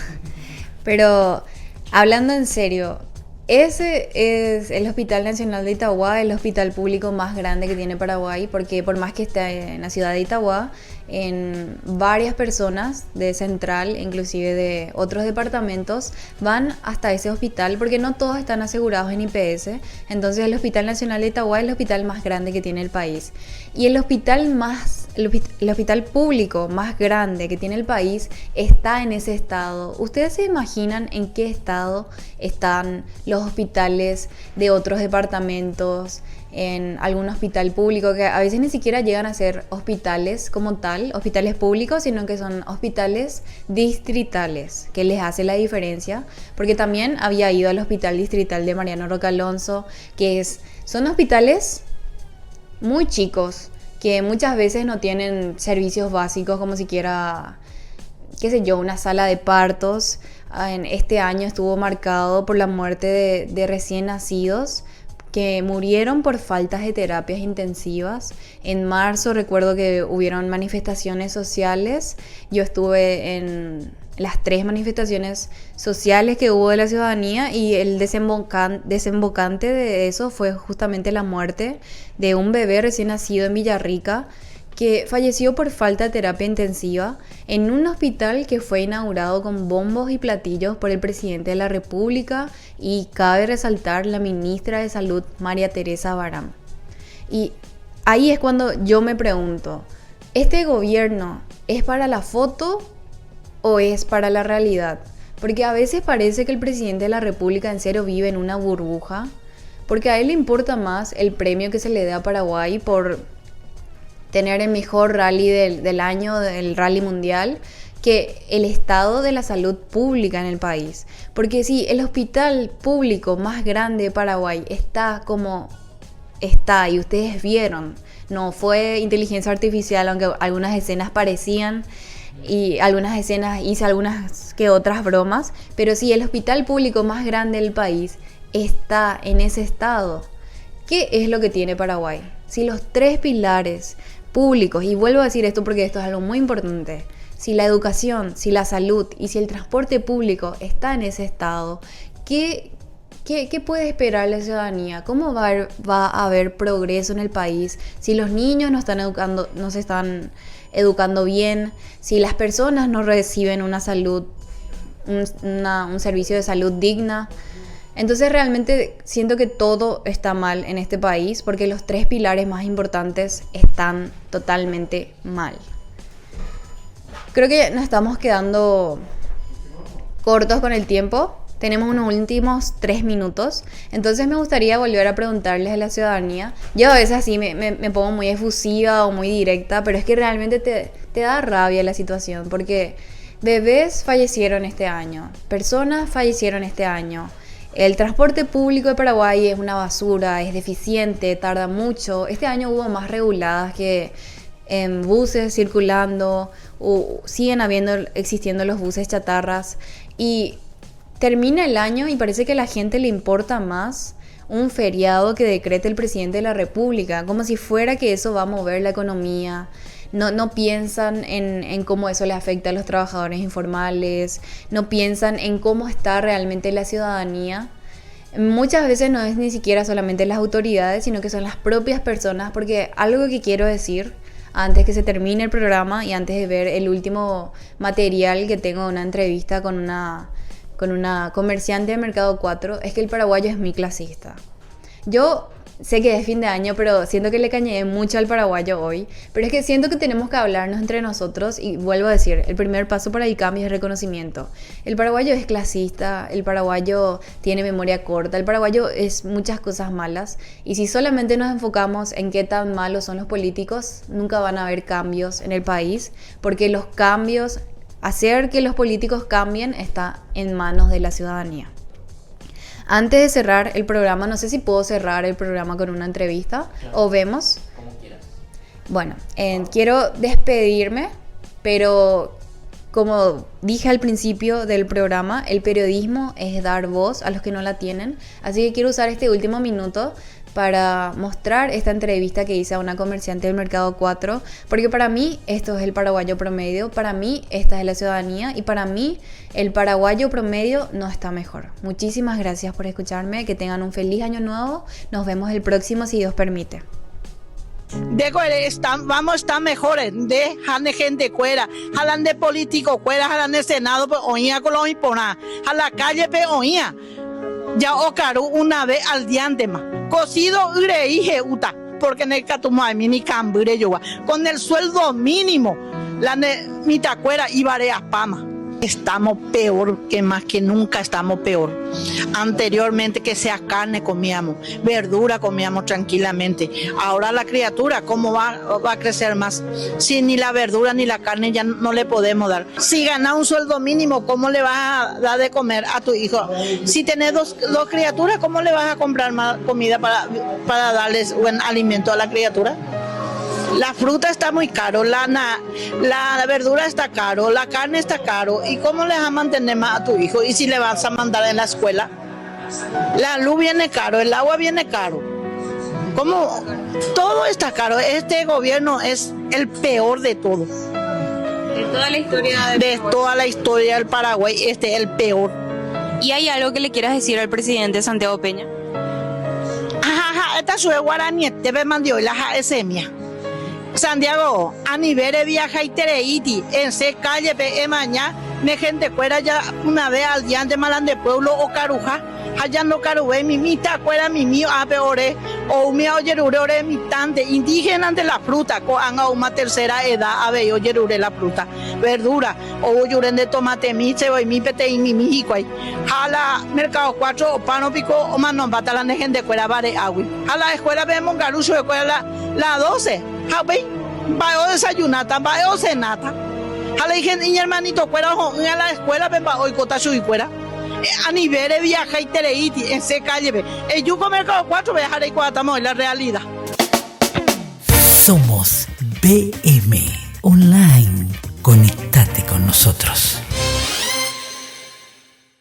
Pero hablando en serio, ese es el Hospital Nacional de Itagua, el hospital público más grande que tiene Paraguay, porque por más que esté en la ciudad de Itagua, en varias personas de Central, inclusive de otros departamentos, van hasta ese hospital porque no todos están asegurados en IPS. Entonces el Hospital Nacional de Itagua es el hospital más grande que tiene el país. Y el hospital público más grande que tiene el país está en ese estado. ¿Ustedes se imaginan en qué estado están los hospitales de otros departamentos? En algún hospital público, que a veces ni siquiera llegan a ser hospitales como tal, hospitales públicos, sino que son hospitales distritales, que les hace la diferencia, porque también había ido al hospital distrital de Mariano Roca Alonso, son hospitales muy chicos, que muchas veces no tienen servicios básicos como siquiera, qué sé yo, una sala de partos. En este año estuvo marcado por la muerte de recién nacidos, que murieron por faltas de terapias intensivas. En marzo recuerdo que hubieron manifestaciones sociales. Yo estuve en las 3 manifestaciones sociales que hubo de la ciudadanía y el desembocante de eso fue justamente la muerte de un bebé recién nacido en Villarrica, que falleció por falta de terapia intensiva en un hospital que fue inaugurado con bombos y platillos por el presidente de la República y, cabe resaltar, la ministra de Salud, María Teresa Barán. Y ahí es cuando yo me pregunto, ¿este gobierno es para la foto o es para la realidad? Porque a veces parece que el presidente de la República en serio vive en una burbuja, porque a él le importa más el premio que se le dé a Paraguay por tener el mejor rally del año, el rally mundial, que el estado de la salud pública en el país. Porque si el hospital público más grande de Paraguay está como está, y ustedes vieron, no fue inteligencia artificial, aunque algunas escenas parecían, y algunas escenas hice algunas que otras bromas, pero si el hospital público más grande del país está en ese estado, ¿qué es lo que tiene Paraguay? Si los 3 pilares públicos, y vuelvo a decir esto porque esto es algo muy importante, si la educación, si la salud y si el transporte público está en ese estado, ¿qué puede esperar la ciudadanía? ¿Cómo va a haber progreso en el país si los niños no se están educando bien, si las personas no reciben una salud, un servicio de salud digna? Entonces realmente siento que todo está mal en este país porque los 3 pilares más importantes están totalmente mal. Creo que nos estamos quedando cortos con el tiempo. Tenemos unos últimos 3 minutos. Entonces me gustaría volver a preguntarles a la ciudadanía. Yo a veces así me pongo muy efusiva o muy directa, pero es que realmente te da rabia la situación porque bebés fallecieron este año, personas fallecieron este año. El transporte público de Paraguay es una basura, es deficiente, tarda mucho. Este año hubo más reguladas que en buses circulando, siguen existiendo los buses chatarras. Y termina el año y parece que a la gente le importa más un feriado que decrete el presidente de la República, como si fuera que eso va a mover la economía. No piensan en cómo eso le afecta a los trabajadores informales, no piensan en cómo está realmente la ciudadanía. Muchas veces no es ni siquiera solamente las autoridades, sino que son las propias personas, porque algo que quiero decir, antes que se termine el programa y antes de ver el último material que tengo, una entrevista con una comerciante de Mercado 4, es que el paraguayo es muy clasista. Yo sé que es fin de año, pero siento que le cañé mucho al paraguayo hoy. Pero es que siento que tenemos que hablarnos entre nosotros y vuelvo a decir, el primer paso para el cambio es el reconocimiento. El paraguayo es clasista, el paraguayo tiene memoria corta, el paraguayo es muchas cosas malas. Y si solamente nos enfocamos en qué tan malos son los políticos, nunca van a haber cambios en el país, porque los cambios, hacer que los políticos cambien, está en manos de la ciudadanía. Antes de cerrar el programa, no sé si puedo cerrar el programa con una entrevista, claro, o vemos. Como quieras. Bueno, quiero despedirme, pero como dije al principio del programa, el periodismo es dar voz a los que no la tienen. Así que quiero usar este último minuto para mostrar esta entrevista que hice a una comerciante del Mercado 4, porque para mí esto es el paraguayo promedio, para mí esta es la ciudadanía y para mí el paraguayo promedio no está mejor. Muchísimas gracias por escucharme, que tengan un feliz año nuevo, nos vemos el próximo si Dios permite. Vamos a estar mejores de gente cuera, jalan de político cuera, jalan de senado, pues oía con los imponados, a la calle, pues oía. Ya ocaru una vez al día más. Cocido ureije uta, porque en el catumay mini cambure yo con el sueldo mínimo, la mitacuera y vareas pama. Estamos peor que más que nunca, estamos peor. Anteriormente que sea carne comíamos, verdura comíamos tranquilamente. Ahora la criatura, ¿cómo va a crecer más? Si ni la verdura ni la carne ya no le podemos dar. Si ganas un sueldo mínimo, ¿cómo le vas a dar de comer a tu hijo? Si tenés dos criaturas, ¿cómo le vas a comprar más comida para darles buen alimento a la criatura? La fruta está muy caro, la verdura está caro, la carne está caro. ¿Y cómo le vas a mantener más a tu hijo? ¿Y si le vas a mandar en la escuela? La luz viene caro, el agua viene caro. ¿Cómo? Todo está caro. Este gobierno es el peor de todo. De toda la historia de toda la historia del Paraguay, este es el peor. ¿Y hay algo que le quieras decir al presidente Santiago Peña? Ajá, esta es guaraní, te me mandó la esemia. Santiago, a nivel de viaja y tereiti, en se calle pe mañana, me gente fuera ya una vez al día de Malán de Pueblo o Caruja, allá no Carubé, mi mita fuera mi mío a peore, o mi oyerure mi tante, indígena de la fruta, coan a una tercera edad a ver oyerure la fruta, verdura, o oyuren de tomate mi, cebolla mi pete y mi mijico ahí, jala Mercado 4 o pano pico o manon bata la gente fuera vare agui, a la escuela vemos garucho de escuela la 12. Va a desayunar, va a cenar. A la dije, mi hermanito, fuera a la escuela, va hoy cota su y fuera. A nivel de viaje y tereiti, en ese calle, yo con Mercado 4, dejar ahí cuando estamos en la realidad. Somos BM Online. Conectate con nosotros.